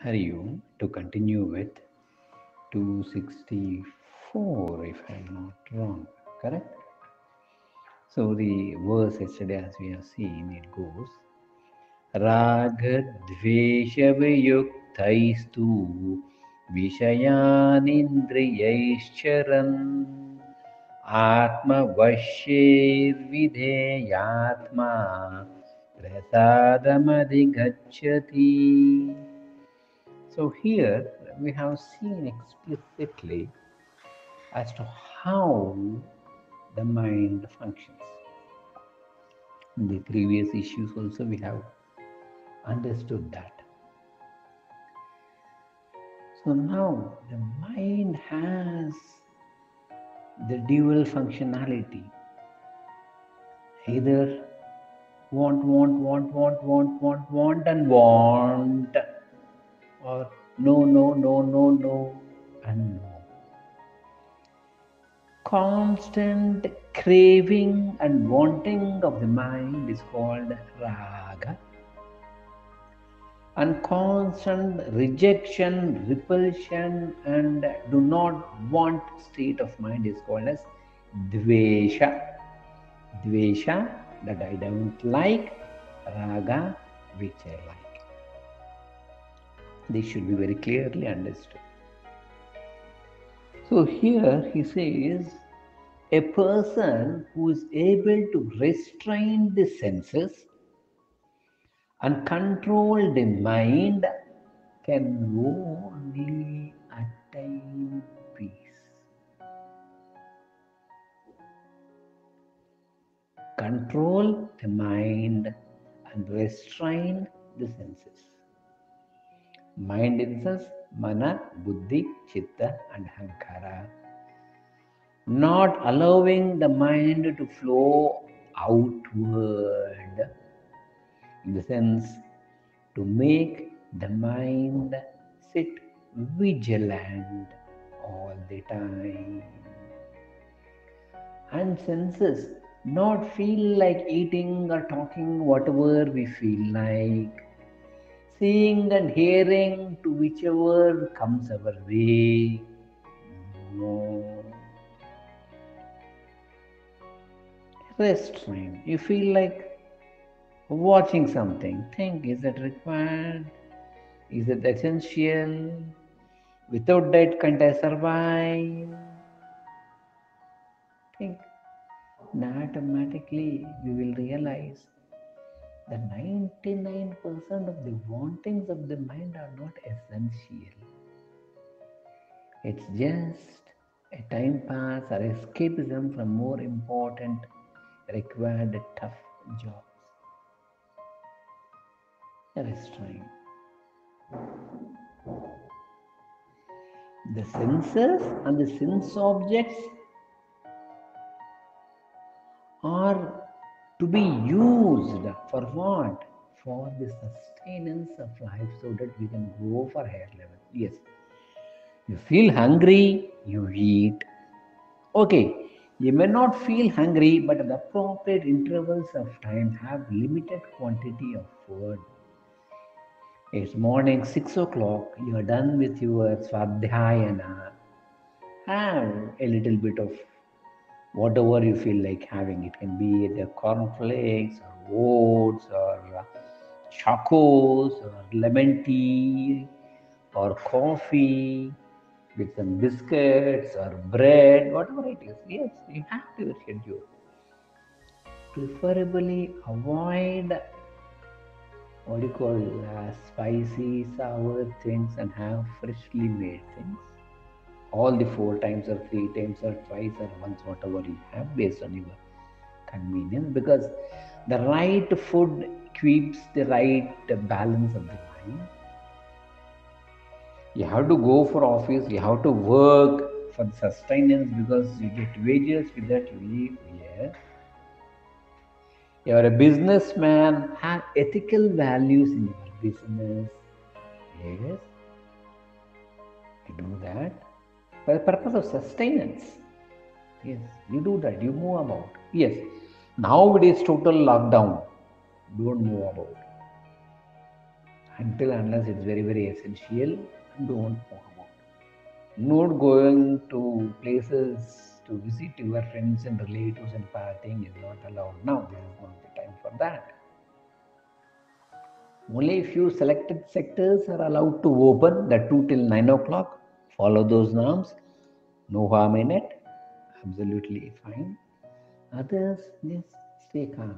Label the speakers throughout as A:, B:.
A: Hari Om, to continue with 264, if I'm not wrong, correct? So the verse yesterday, as we have seen, it goes रागद्वेषवियुक्तैस्तु विषयानिन्द्रियैश्चरन् आत्मवश्यैर्विधेयात्मा प्रसादमधिगच्छति. So here we have seen explicitly as to how the mind functions. In the previous issues also we have understood that. So now the mind has the dual functionality. Either want and want, or no and no. Constant craving and wanting of the mind is called raga, and constant rejection, repulsion, and do not want state of mind is called as dvesha. Dvesha, that I don't like, raga, which I like. This should be very clearly understood. So here he says, a person who is able to restrain the senses and control the mind can only attain peace. Control the mind and restrain the senses. Mind in the sense mana, buddhi, chitta, and hankara. Not allowing the mind to flow outward, in the sense to make the mind sit vigilant all the time, and senses not feel like eating or talking whatever we feel like, seeing and hearing to whichever comes our way. No. Restraint. You feel like watching something. Think, is it required? Is it essential? Without that, can't I survive? Think. And automatically we will realize that 99% of the wantings of the mind are not essential. It's just a time pass or escapism from more important, required, tough jobs. Restraint. The senses and the sense objects are to be used for what? For the sustenance of life, so that we can go for higher level. Yes. You feel hungry, you eat. Okay, you may not feel hungry, but at the appropriate intervals of time have limited quantity of food. It's morning 6 o'clock, you are done with your swadhyayana. Have a little bit of whatever you feel like having. It can be either cornflakes or oats or chocos or lemon tea or coffee with some biscuits or bread, whatever it is. Yes, you have to schedule. Preferably avoid what you call spicy, sour things and have freshly made things. All the 4 times or 3 times or twice or once, whatever you have based on your convenience, because the right food keeps the right balance of the mind. You have to go for office, you have to work for sustenance because you get wages, with that you live. Yes. You are a businessman, have ethical values in your business. Yes. You do that for the purpose of sustenance. Yes, you do that, you move about. Yes, now it is total lockdown. Don't move about. Until unless it's very, very essential, don't talk about it. Not going to places to visit your friends and relatives and partying is not allowed now. This is not the time for that. Only few selected sectors are allowed to open, the 2 till 9 o'clock. Follow those norms. No harm in it. Absolutely fine. Others, just stay calm.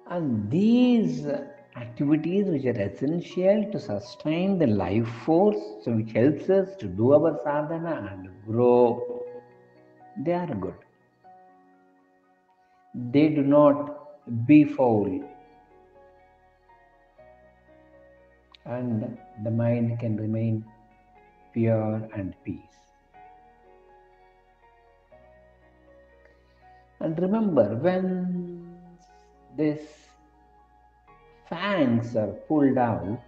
A: And these activities which are essential to sustain the life force, so which helps us to do our sadhana and grow, they are good. They do not befoul, and the mind can remain pure and peace. And remember, when these fangs are pulled out,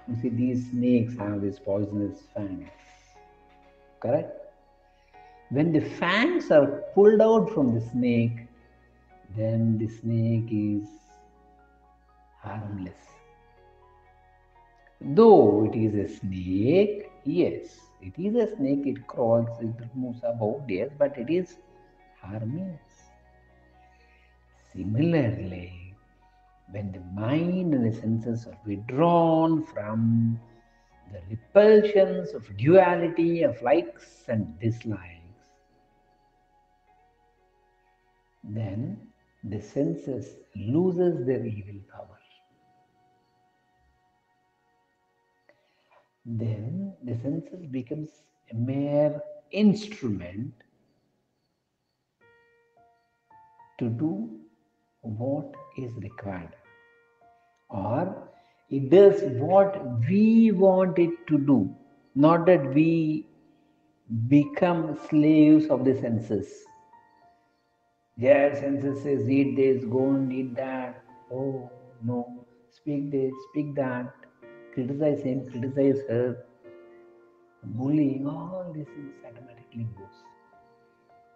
A: you see these snakes have these poisonous fangs, correct? When the fangs are pulled out from the snake, then the snake is harmless. Though it is a snake, yes, it is a snake, it crawls, it moves about, yes, but it is harmless. Similarly, when the mind and the senses are withdrawn from the repulsions of duality of likes and dislikes, then the senses loses their evil power. Then the senses becomes a mere instrument to do what is required, or it does what we want it to do, not that we become slaves of the senses. Yeah, senses says eat this, go and eat that. Oh no, speak this, speak that, criticize him, criticize her, bullying, all these things automatically goes.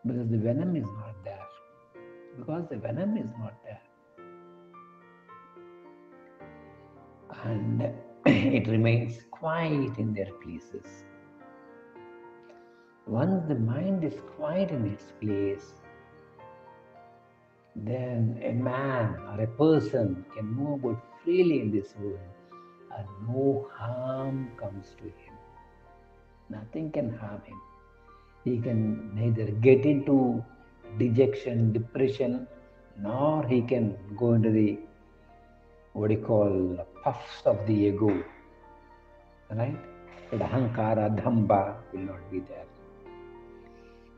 A: Because the venom is not there. Because the venom is not there. And it remains quiet in their places. Once the mind is quiet in its place, then a man or a person can move about freely in this world and no harm comes to him. Nothing can harm him. He can neither get into dejection, depression, nor he can go into the what you call puffs of the ego, right? That ahankara, dhamba will not be there.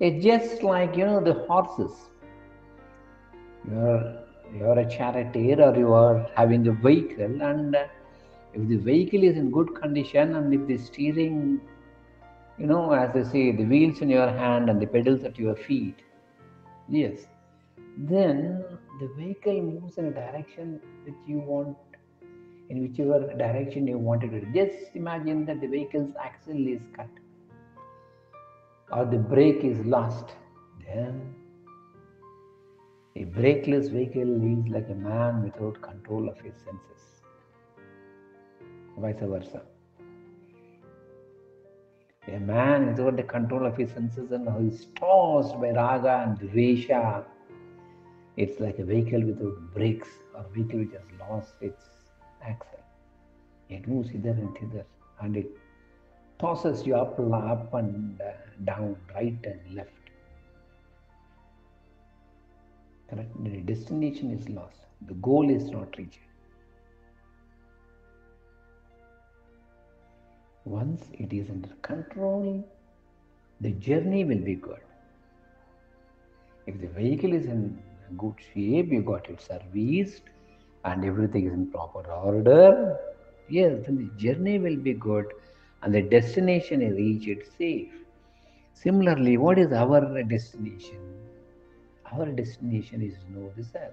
A: It's just like the horses. You're you're a charioteer or you are having a vehicle, and if the vehicle is in good condition and if the steering, as they say, the wheels in your hand and the pedals at your feet, yes, then the vehicle moves in a direction which you want, in whichever direction you want it to. Just imagine that the vehicle's axle is cut or the brake is lost. Then a brakeless vehicle is like a man without control of his senses. Vice versa. A man without the control of his senses and who is tossed by raga and dvesha, it's like a vehicle without brakes or a vehicle which has lost its axle. It moves hither and thither and it tosses you up and down, right and left. Correct? The destination is lost. The goal is not reached. Once it is under control, the journey will be good. If the vehicle is in good shape, you got it serviced, and everything is in proper order, yes, then the journey will be good and the destination is reached safe. Similarly, what is our destination? Our destination is to know the self.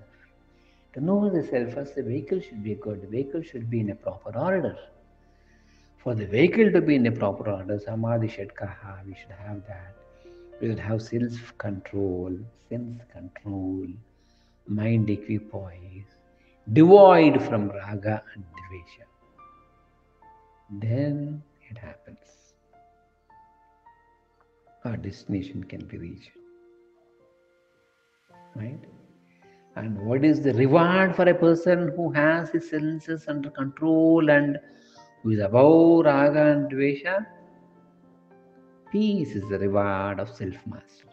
A: To know the self, first the vehicle should be good. The vehicle should be in a proper order. For the vehicle to be in a proper order, samadhi shatkaha, we should have that. We should have self control, sense control, mind equipoise, devoid from raga and dvesha. Then it happens. Our destination can be reached. Right? And what is the reward for a person who has his senses under control and who is above raga and dvesha? Peace is the reward of self-mastery.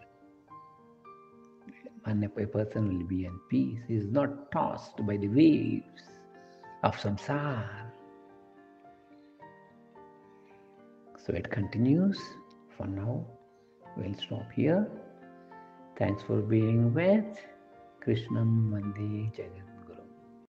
A: When a person will be in peace, he is not tossed by the waves of samsara. So it continues. For now, we'll stop here. Thanks for being with Krishnam Vande Jagat.